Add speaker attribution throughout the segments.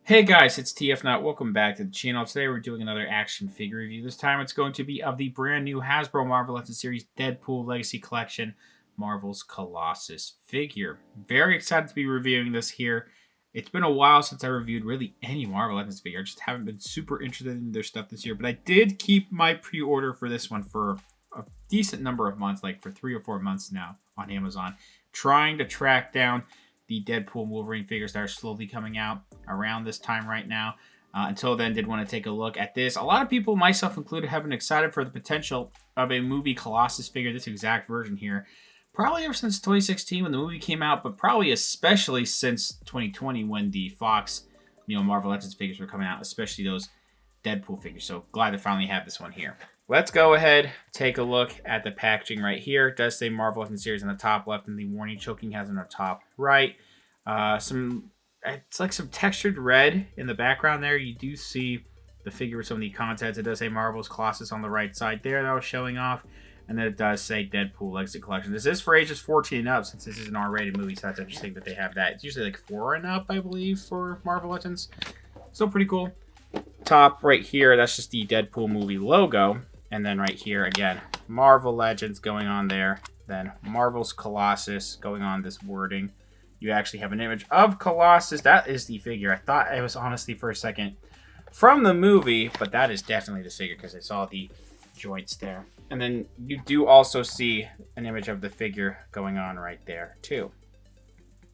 Speaker 1: Hey guys, it's TF Not. Welcome back to the channel. Today we're doing another action figure review. This time it's going to be of the brand new Hasbro Marvel Legends Series Deadpool Legacy Collection Marvel's Colossus figure. Very excited to be reviewing this here. It's been a while since I reviewed really any Marvel Legends figure. I just haven't been super interested in their stuff this year, but I did keep my pre-order for this one for a decent number of months, like for 3 or 4 months now on Amazon, trying to track down the Deadpool Wolverine figures that are slowly coming out around this time right now. Until then, did want to take a look at this. A lot of people, myself included, have been excited for the potential of a movie Colossus figure, this exact version here. Probably ever since 2016 when the movie came out, but probably especially since 2020 when the Fox, Marvel Legends figures were coming out, especially those Deadpool figures. So glad to finally have this one here. Let's go ahead, take a look at the packaging right here. It does say Marvel Legends Series on the top left, and the warning choking has on the top right. It's like some textured red in the background there. You do see the figure with some of the contents. It does say Marvel's Colossus on the right side there that was showing off. And then it does say Deadpool Legacy Collection. This is for ages 14 and up, since this is an R-rated movie, so that's interesting that they have that. It's usually like 4 and up, I believe, for Marvel Legends. Still pretty cool. Top right here, that's just the Deadpool movie logo. And then right here, again, Marvel Legends going on there. Then Marvel's Colossus going on this wording. You actually have an image of Colossus. That is the figure. I thought it was honestly for a second from the movie, but that is definitely the figure because I saw the joints there. And then you do also see an image of the figure going on right there too.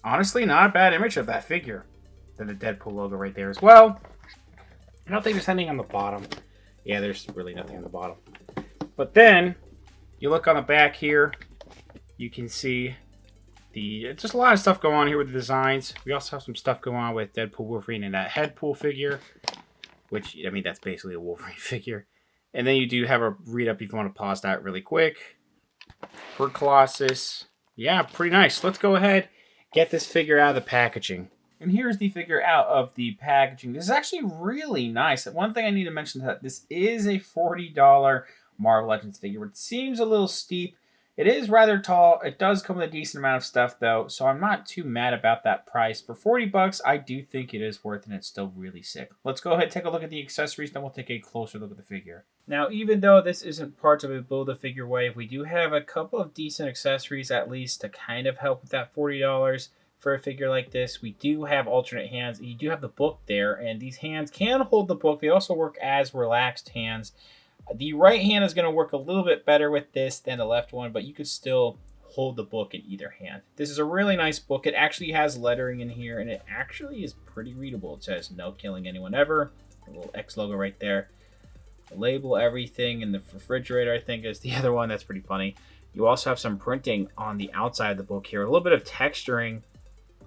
Speaker 1: Honestly, not a bad image of that figure. Then the Deadpool logo right there as well. I don't think there's anything on the bottom. Yeah, there's really nothing on the bottom. But then you look on the back here, you can see just a lot of stuff going on here with the designs. We also have some stuff going on with Deadpool Wolverine and that Deadpool figure, which, I mean, that's basically a Wolverine figure. And then you do have a read-up if you want to pause that really quick. For Colossus, yeah, pretty nice. Let's go ahead, get this figure out of the packaging. And here's the figure out of the packaging. This is actually really nice. One thing I need to mention is that this is a $40 Marvel Legends figure. It seems a little steep. It is rather tall. It does come with a decent amount of stuff, though, so I'm not too mad about that price. For 40 bucks, I do think it is worth it, and it's still really sick. Let's go ahead and take a look at the accessories, then we'll take a closer look at the figure. Now, even though this isn't part of a Build-A-Figure wave, we do have a couple of decent accessories, at least, to kind of help with that $40 for a figure like this. We do have alternate hands. You do have the book there, and these hands can hold the book. They also work as relaxed hands. The right hand is going to work a little bit better with this than the left one, but you could still hold the book in either hand. This is a really nice book. It actually has lettering in here, and it actually is pretty readable. It says, "No killing anyone ever." A little X logo right there. Label everything in the refrigerator, I think, is the other one. That's pretty funny. You also have some printing on the outside of the book here. A little bit of texturing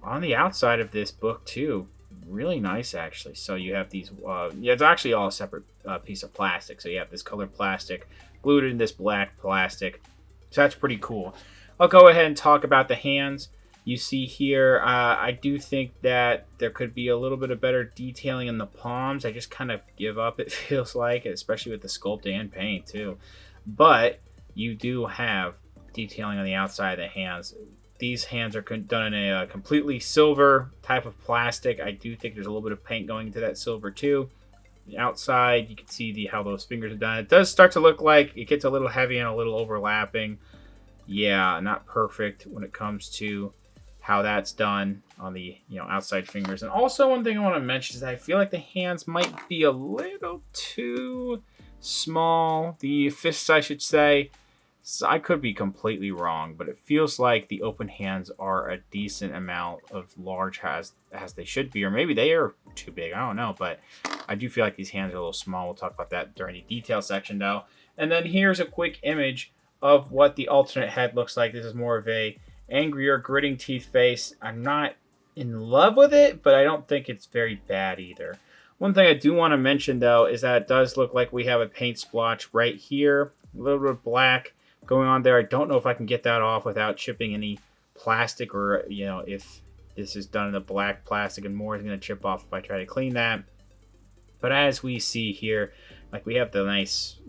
Speaker 1: on the outside of this book, too. Really nice, actually. So you have these, it's actually all a separate piece of plastic. So you have this colored plastic glued in this black plastic. So that's pretty cool. I'll go ahead and talk about the hands. You see here, I do think that there could be a little bit of better detailing in the palms. I just kind of give up, it feels like, especially with the sculpt and paint, too. But you do have detailing on the outside of the hands. These hands are done in a completely silver type of plastic. I do think there's a little bit of paint going into that silver too. The outside, you can see how those fingers are done. It does start to look like it gets a little heavy and a little overlapping. Yeah, not perfect when it comes to how that's done on the outside fingers. And also one thing I want to mention is that I feel like the hands might be a little too small. The fists, I should say. So I could be completely wrong, but it feels like the open hands are a decent amount of large as they should be, or maybe they are too big. I don't know, but I do feel like these hands are a little small. We'll talk about that during the detail section, though. And then here's a quick image of what the alternate head looks like. This is more of a angrier, gritting teeth face. I'm not in love with it, but I don't think it's very bad either. One thing I do want to mention, though, is that it does look like we have a paint splotch right here, a little bit of black going on there. I don't know if I can get that off without chipping any plastic, or if this is done in a black plastic and more is going to chip off if I try to clean that. But as we see here, like, we have the nice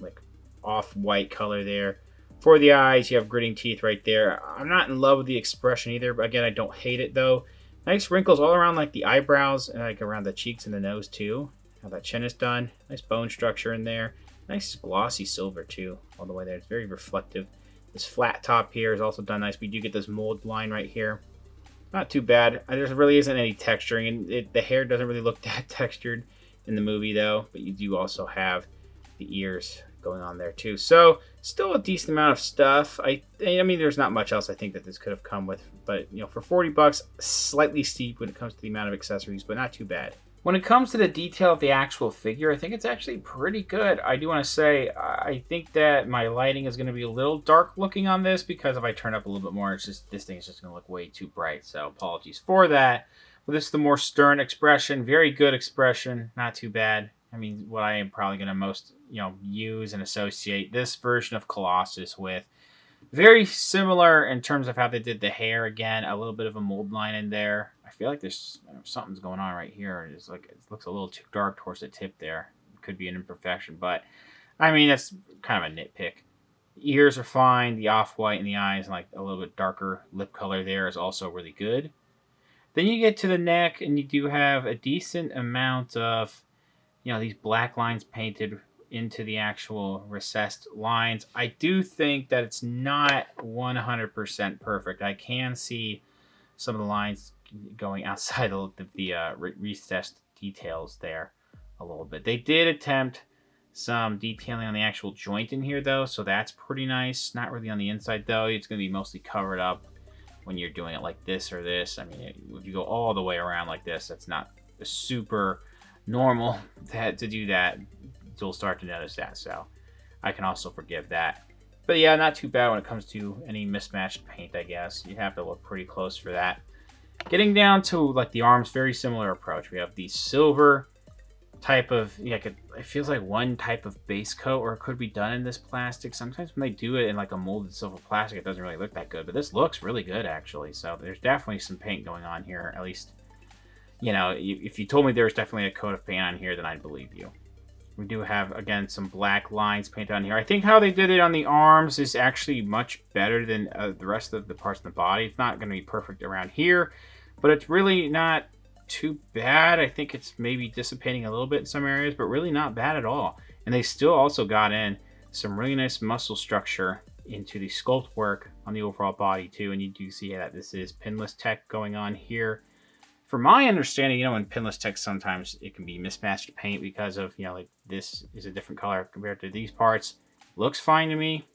Speaker 1: off-white color there. For the eyes, you have gritting teeth right there. I'm not in love with the expression either, but again, I don't hate it though. Nice wrinkles all around like the eyebrows, and like around the cheeks and the nose too. How that chin is done. Nice bone structure in there. Nice glossy silver too, all the way there. It's very reflective. This flat top here is also done nice. We do get this mold line right here. Not too bad. There really isn't any texturing, and the hair doesn't really look that textured in the movie though. But you do also have the ears going on there too. So still a decent amount of stuff. I mean, there's not much else I think that this could have come with, but you know, for $40, slightly steep when it comes to the amount of accessories, but not too bad. When it comes to the detail of the actual figure, I think it's actually pretty good. I do want to say, I think that my lighting is going to be a little dark looking on this because if I turn up a little bit more, it's just this thing is just going to look way too bright. So apologies for that. But this is the more stern expression, very good expression, not too bad. I mean, what I am probably going to most, use and associate this version of Colossus with. Very similar in terms of how they did the hair. Again, a little bit of a mold line in there. I feel like there's something's going on right here. It's like it looks a little too dark towards the tip there. It could be an imperfection, but I mean that's kind of a nitpick. The ears are fine. The off-white in the eyes and like a little bit darker lip color there is also really good. Then you get to the neck, and you do have a decent amount of these black lines painted into the actual recessed lines. I do think that it's not 100% perfect. I can see some of the lines going outside of the recessed details there a little bit. They did attempt some detailing on the actual joint in here though, so that's pretty nice. Not really on the inside though. It's going to be mostly covered up when you're doing it like this or this. I mean, if you go all the way around like this, that's not super normal to do that. You'll start to notice that, so I can also forgive that. But yeah, not too bad when it comes to any mismatched paint, I guess. You have to look pretty close for that. Getting down to like the arms, very similar approach. We have the silver type of, it feels like one type of base coat, or it could be done in this plastic. Sometimes when they do it in like a molded silver plastic, it doesn't really look that good, but this looks really good actually. So there's definitely some paint going on here, at least, if you told me there was definitely a coat of paint on here, then I'd believe you. We do have, again, some black lines painted on here. I think how they did it on the arms is actually much better than the rest of the parts of the body. It's not going to be perfect around here, but it's really not too bad. I think it's maybe dissipating a little bit in some areas, but really not bad at all. And they still also got in some really nice muscle structure into the sculpt work on the overall body too. And you do see that this is pinless tech going on here. From my understanding, in pinless tech, sometimes it can be mismatched paint because of, like this is a different color compared to these parts. Looks fine to me.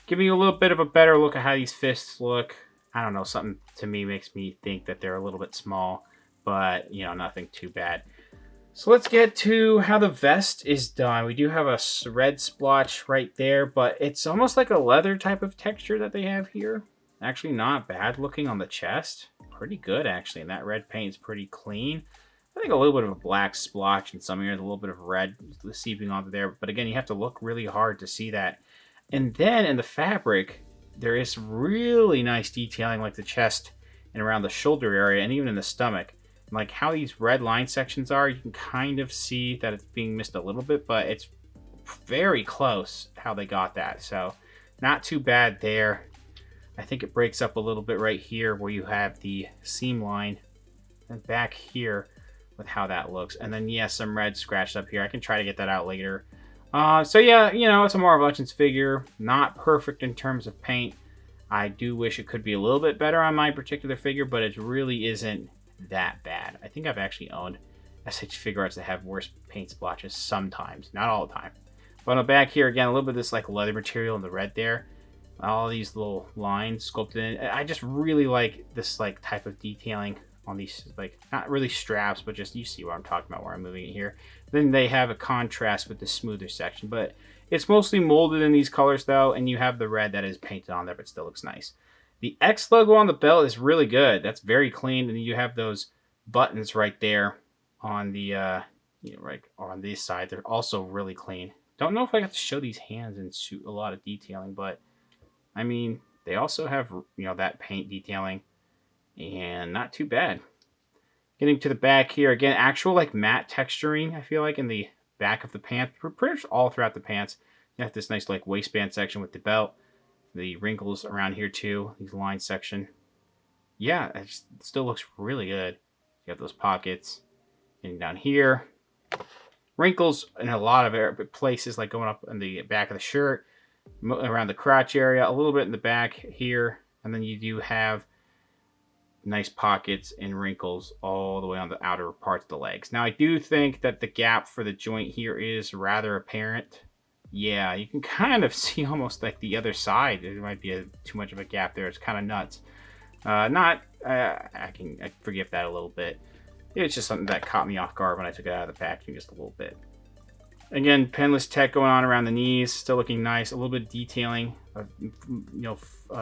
Speaker 1: Giving you a little bit of a better look at how these fists look. I don't know, something to me makes me think that they're a little bit small, but, nothing too bad. So let's get to how the vest is done. We do have a red splotch right there, but it's almost like a leather type of texture that they have here. Actually not bad looking on the chest. Pretty good actually, and that red paint is pretty clean. I think a little bit of a black splotch in some areas, a little bit of red seeping onto there, but again, you have to look really hard to see that. And then in the fabric, there is really nice detailing like the chest and around the shoulder area and even in the stomach. And like how these red line sections are, you can kind of see that it's being missed a little bit, but it's very close how they got that. So not too bad there. I think it breaks up a little bit right here where you have the seam line, and back here with how that looks. And then, yeah, some red scratched up here. I can try to get that out later. So, yeah, it's a Marvel Legends figure. Not perfect in terms of paint. I do wish it could be a little bit better on my particular figure, but it really isn't that bad. I think I've actually owned SH figure arts that have worse paint splotches sometimes. Not all the time. But on the back here, again, a little bit of this like leather material in the red there. All these little lines sculpted in. I just really like this like type of detailing on these, like not really straps, but just you see what I'm talking about where I'm moving it here. Then they have a contrast with the smoother section, but it's mostly molded in these colors though, and you have the red that is painted on there, but still looks nice. The X logo on the belt is really good. That's very clean, and you have those buttons right there on the right on this side. They're also really clean. Don't know if I got to show these hands in a lot of detailing, but I mean, they also have, that paint detailing, and not too bad. Getting to the back here, again, actual, like, matte texturing, I feel like, in the back of the pants. Pretty much all throughout the pants. You have this nice, like, waistband section with the belt. The wrinkles around here, too. These line section. yeah, it still looks really good. You have those pockets. And down here, wrinkles in a lot of places, like going up in the back of the shirt, around the crotch area, a little bit in the back here. And then you do have nice pockets and wrinkles all the way on the outer parts of the legs. Now, I do think that the gap for the joint here is rather apparent. Yeah, you can kind of see almost like the other side. There might be too much of a gap there. It's kind of nuts. I forgive that a little bit. It's just something that caught me off guard when I took it out of the packaging just a little bit. Again, penless tech going on around the knees, still looking nice. A little bit of detailing,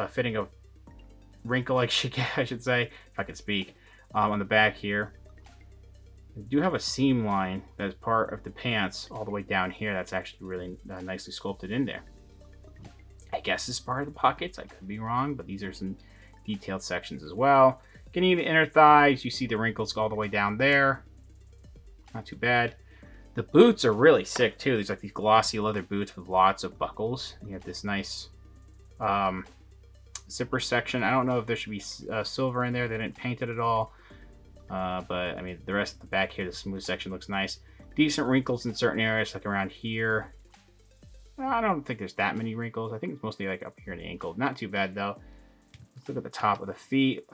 Speaker 1: fitting of wrinkle, I should say, if I could speak, on the back here. We do have a seam line that is part of the pants all the way down here. That's actually really nicely sculpted in there. I guess it's part of the pockets. I could be wrong, but these are some detailed sections as well. Getting the inner thighs, you see the wrinkles all the way down there. Not too bad. The boots are really sick too. There's like these glossy leather boots with lots of buckles. You have this nice zipper section. I don't know if there should be silver in there. They didn't paint it at all. But I mean, the rest of the back here, the smooth section looks nice. Decent wrinkles in certain areas, like around here. I don't think there's that many wrinkles. I think it's mostly like up here in the ankle. Not too bad though. Let's look at the top of the feet.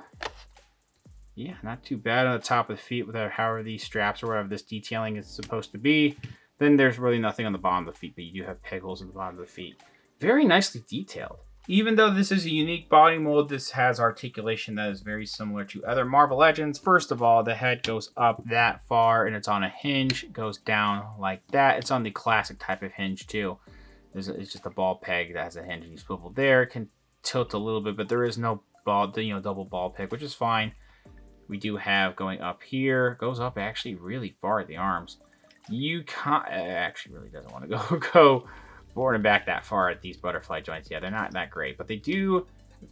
Speaker 1: Yeah, not too bad on the top of the feet without however these straps or whatever this detailing is supposed to be. Then there's really nothing on the bottom of the feet, but you do have peg holes in the bottom of the feet. Very nicely detailed. Even though this is a unique body mold, this has articulation that is very similar to other Marvel Legends. First of all, the head goes up that far and it's on a hinge. It goes down like that. It's on the classic type of hinge too. It's just a ball peg that has a hinge and you swivel there. It can tilt a little bit, but there is no double ball peg, which is fine. We do have going up here, goes up actually really far at the arms. You can't, actually really doesn't want to go forward and back that far at these butterfly joints. Yeah, they're not that great, but they do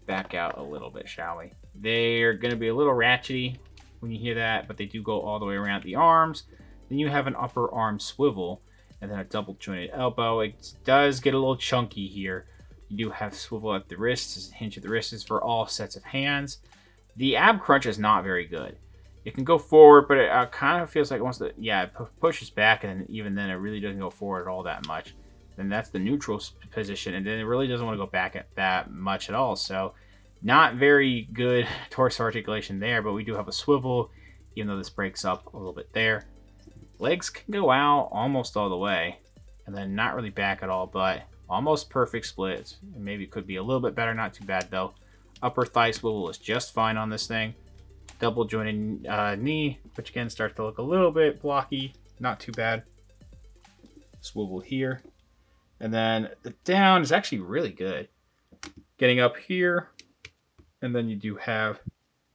Speaker 1: back out a little bit, shall we? They're going to be a little ratchety when you hear that, but they do go all the way around the arms. Then you have an upper arm swivel and then a double jointed elbow. It does get a little chunky here. You do have swivel at the wrists, hinge at the wrists for all sets of hands. The ab crunch is not very good. It can go forward, but it kind of feels like it wants to, it pushes back, and even then it really doesn't go forward at all that much. Then that's the neutral position, and then it really doesn't want to go back at that much at all. So not very good torso articulation there, but we do have a swivel, even though this breaks up a little bit there. Legs can go out almost all the way, and then not really back at all, but almost perfect splits. Maybe it could be a little bit better, not too bad though. Upper thigh swivel is just fine on this thing. Double jointed knee, which again starts to look a little bit blocky. Not too bad. Swivel here. And then the down is actually really good. Getting up here. And then you do have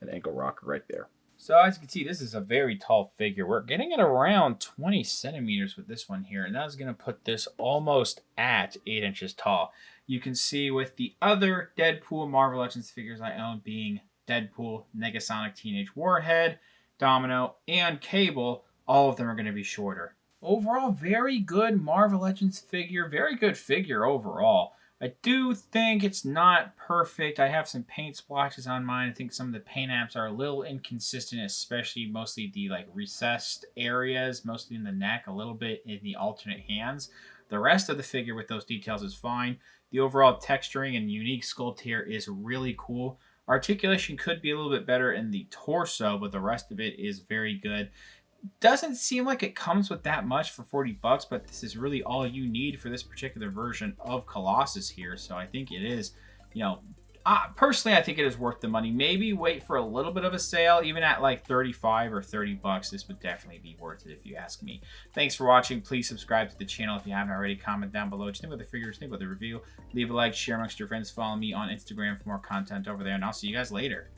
Speaker 1: an ankle rocker right there. So as you can see, this is a very tall figure. We're getting at around 20 centimeters with this one here. And that is going to put this almost at 8 inches tall. You can see with the other Deadpool Marvel Legends figures I own being Deadpool, Negasonic Teenage Warhead, Domino, and Cable, all of them are going to be shorter. Overall, very good Marvel Legends figure. Very good figure overall. I do think it's not perfect. I have some paint splotches on mine. I think some of the paint apps are a little inconsistent, especially mostly the recessed areas, mostly in the neck, a little bit in the alternate hands. The rest of the figure with those details is fine. The overall texturing and unique sculpt here is really cool. Articulation could be a little bit better in the torso, but the rest of it is very good. Doesn't seem like it comes with that much for 40 bucks, but this is really all you need for this particular version of Colossus here. So I think it is, personally, I think it is worth the money. Maybe wait for a little bit of a sale, even at like 35 or 30 bucks. This would definitely be worth it if you ask me. Thanks for watching. Please subscribe to the channel if you haven't already. Comment down below. Just think about the figures, think about the review. Leave a like, share amongst your friends. Follow me on Instagram for more content over there, and I'll see you guys later.